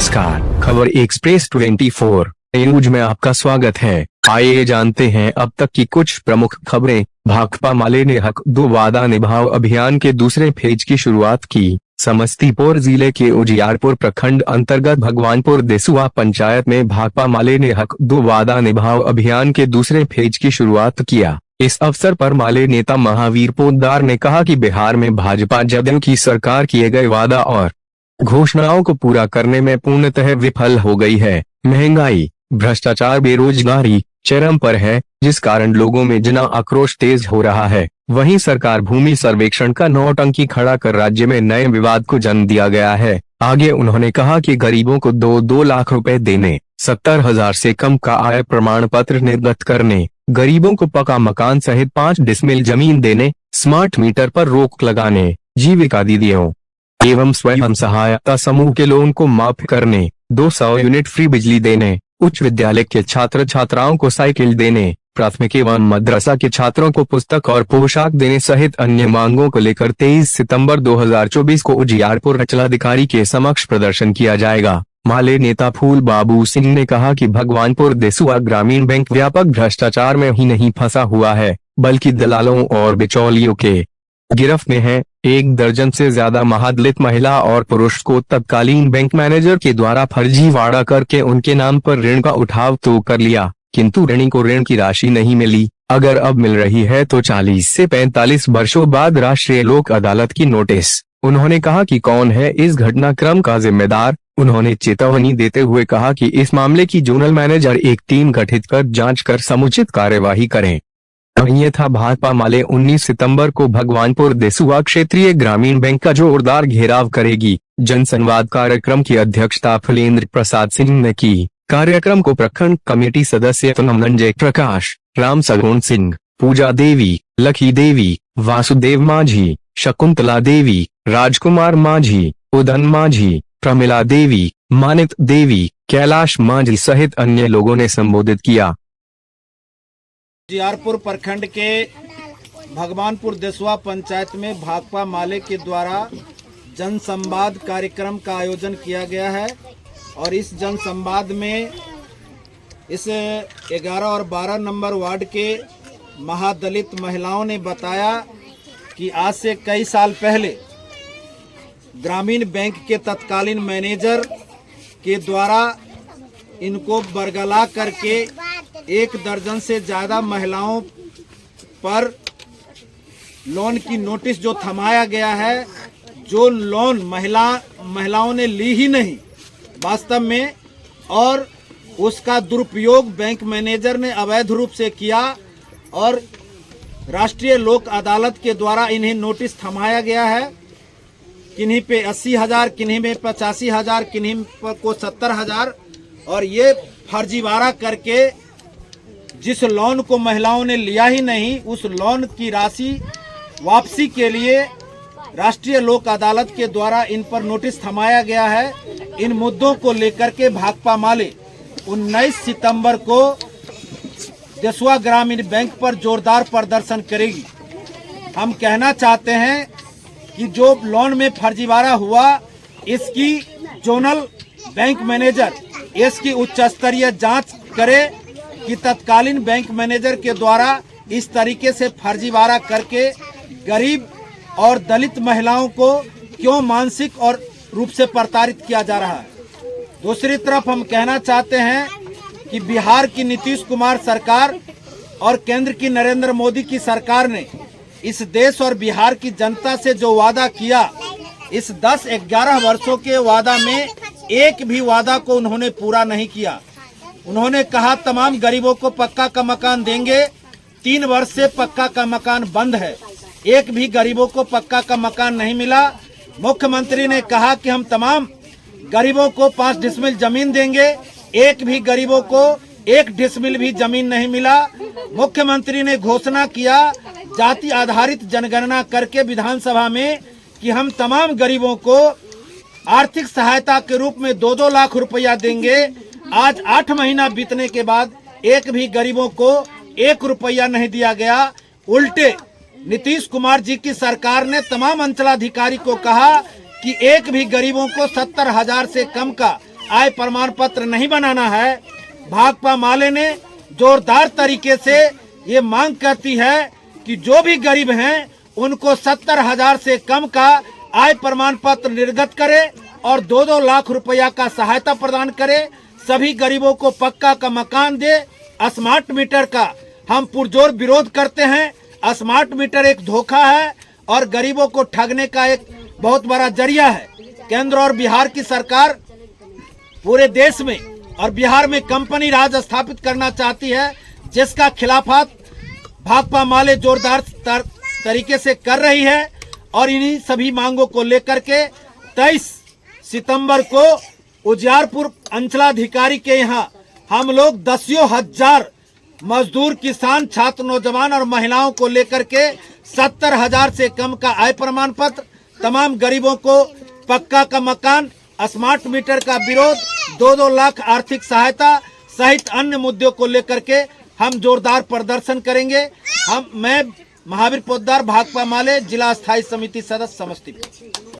नमस्कार, खबर express 24 news में आपका स्वागत है। आइए जानते हैं अब तक की कुछ प्रमुख खबरें। भाकपा माले ने हक दो वादा निभाओ अभियान के दूसरे फेज की शुरुआत की। समस्तीपुर जिले के उजियारपुर प्रखंड अंतर्गत भगवानपुर देसुआ पंचायत में भाकपा माले ने हक दो वादा निभाओ अभियान के दूसरे फेज की शुरुआत किया। इस अवसर पर माले नेता महावीर पोद्दार ने कहा कि बिहार में भाजपा जदयू की सरकार किए गए वादा और घोषणाओं को पूरा करने में पूर्णतः विफल हो गई है। महंगाई, भ्रष्टाचार, बेरोजगारी चरम पर है, जिस कारण लोगों में जन आक्रोश तेज हो रहा है। वहीं सरकार भूमि सर्वेक्षण का नौटंकी खड़ा कर राज्य में नए विवाद को जन्म दिया गया है। आगे उन्होंने कहा कि गरीबों को 2-2 लाख रुपए देने, 70,000 से कम का आय प्रमाण पत्र निर्गत करने, गरीबों को पक्का मकान सहित 5 डिसमिल जमीन देने, स्मार्ट मीटर पर रोक लगाने, जीविका दीदियों एवं स्वयं सहायता समूह के लोन को माफ करने, 200 यूनिट फ्री बिजली देने, उच्च विद्यालय के छात्र छात्राओं को साइकिल देने, प्राथमिक एवं मदरसा के छात्रों को पुस्तक और पोशाक देने सहित अन्य मांगों को लेकर 23 सितंबर 2024 को उजियारपुर अंचलाधिकारी के समक्ष प्रदर्शन किया जाएगा। माले नेता फूल बाबू सिंह ने कहा कि भगवानपुर देसुआ ग्रामीण बैंक व्यापक भ्रष्टाचार में ही नहीं फंसा हुआ है, बल्कि दलालों और बिचौलियों के गिरफ्त में है। 1 दर्जन से ज्यादा महादलित महिला और पुरुष को तत्कालीन बैंक मैनेजर के द्वारा फर्जीवाड़ा करके उनके नाम पर ऋण का उठाव तो कर लिया, किंतु ऋणी को ऋण की राशि नहीं मिली। अगर अब मिल रही है तो 40 से 45 वर्षों बाद राष्ट्रीय लोक अदालत की नोटिस। उन्होंने कहा कि कौन है इस घटनाक्रम का जिम्मेदार। उन्होंने चेतावनी देते हुए कहा कि इस मामले की जोनल मैनेजर एक टीम गठित कर जांच कर समुचित कार्यवाही करें। ये था भाकपा माले 19 सितंबर को भगवानपुर देसुआ क्षेत्रीय ग्रामीण बैंक का जोरदार घेराव करेगी। जनसंवाद कार्यक्रम की अध्यक्षता फुलेंद्र प्रसाद सिंह ने की। कार्यक्रम को प्रखंड कमेटी सदस्य धनंजय प्रकाश, राम सगुन सिंह, पूजा देवी, लखी देवी, वासुदेव माझी, शकुंतला देवी, राजकुमार माझी, उदन माझी, प्रमिला देवी, मानित देवी, कैलाश माझी सहित अन्य लोगों ने संबोधित किया। उजियारपुर प्रखंड के भगवानपुर देसुआ पंचायत में भाकपा माले के द्वारा जनसंवाद कार्यक्रम का आयोजन किया गया है और इस जनसंवाद में इस 11 और 12 नंबर वार्ड के महादलित महिलाओं ने बताया कि आज से कई साल पहले ग्रामीण बैंक के तत्कालीन मैनेजर के द्वारा इनको बरगला करके 1 दर्जन से ज़्यादा महिलाओं पर लोन की नोटिस जो थमाया गया है, जो लोन महिलाओं ने ली ही नहीं वास्तव में, और उसका दुरुपयोग बैंक मैनेजर ने अवैध रूप से किया और राष्ट्रीय लोक अदालत के द्वारा इन्हें नोटिस थमाया गया है। किन्हीं पे 80,000, किन्हीं में 85,000, किन्हीं पर को 70,000, और ये फर्जीवाड़ा करके जिस लोन को महिलाओं ने लिया ही नहीं, उस लोन की राशि वापसी के लिए राष्ट्रीय लोक अदालत के द्वारा इन पर नोटिस थमाया गया है। इन मुद्दों को लेकर के भाकपा माले 19 सितंबर को देसुआ ग्रामीण बैंक पर जोरदार प्रदर्शन करेगी। हम कहना चाहते हैं कि जो लोन में फर्जीवाड़ा हुआ, इसकी जोनल बैंक मैनेजर इसकी उच्च स्तरीय जांच करे कि तत्कालीन बैंक मैनेजर के द्वारा इस तरीके से फर्जीवाड़ा करके गरीब और दलित महिलाओं को क्यों मानसिक और रूप से प्रताड़ित किया जा रहा है। दूसरी तरफ हम कहना चाहते हैं कि बिहार की नीतीश कुमार सरकार और केंद्र की नरेंद्र मोदी की सरकार ने इस देश और बिहार की जनता से जो वादा किया, इस 10-11 वर्षों के वादा में एक भी वादा को उन्होंने पूरा नहीं किया। उन्होंने कहा तमाम गरीबों को पक्का का मकान देंगे, 3 वर्ष से पक्का का मकान बंद है, एक भी गरीबों को पक्का का मकान नहीं मिला। मुख्यमंत्री ने कहा कि हम तमाम गरीबों को 5 डिसमिल जमीन देंगे, एक भी गरीबों को 1 डिसमिल भी जमीन नहीं मिला। मुख्यमंत्री ने घोषणा किया जाति आधारित जनगणना करके विधानसभा में कि हम तमाम गरीबों को आर्थिक सहायता के रूप में 2-2 लाख रुपया देंगे। आज 8 महीना बीतने के बाद एक भी गरीबों को 1 रुपया नहीं दिया गया। उल्टे नीतीश कुमार जी की सरकार ने तमाम अंचलाधिकारी को कहा कि एक भी गरीबों को 70,000 से कम का आय प्रमाण पत्र नहीं बनाना है। भाकपा माले ने जोरदार तरीके से ये मांग करती है कि जो भी गरीब हैं उनको 70,000 से कम का आय प्रमाण पत्र निर्गत करे और 2-2 लाख रुपया का सहायता प्रदान करे। सभी गरीबों को पक्का का मकान दे। स्मार्ट मीटर का हम पुरजोर विरोध करते हैं। स्मार्ट मीटर एक धोखा है और गरीबों को ठगने का एक बहुत बड़ा जरिया है। केंद्र और बिहार की सरकार पूरे देश में और बिहार में कंपनी राज स्थापित करना चाहती है, जिसका खिलाफत भाकपा माले जोरदार तरीके से कर रही है। और इन्हीं सभी मांगों को लेकर के 23 सितंबर को उजियारपुर अंचलाधिकारी के यहाँ हम लोग 10,000 मजदूर, किसान, छात्र, नौजवान और महिलाओं को लेकर के 70,000 से कम का आय प्रमाण पत्र, तमाम गरीबों को पक्का का मकान, स्मार्ट मीटर का विरोध, 2-2 लाख आर्थिक सहायता सहित अन्य मुद्दों को लेकर के हम जोरदार प्रदर्शन करेंगे। मैं महावीर पोद्दार, भाकपा माले, जिला स्थायी समिति सदस्य, समस्तीपुर।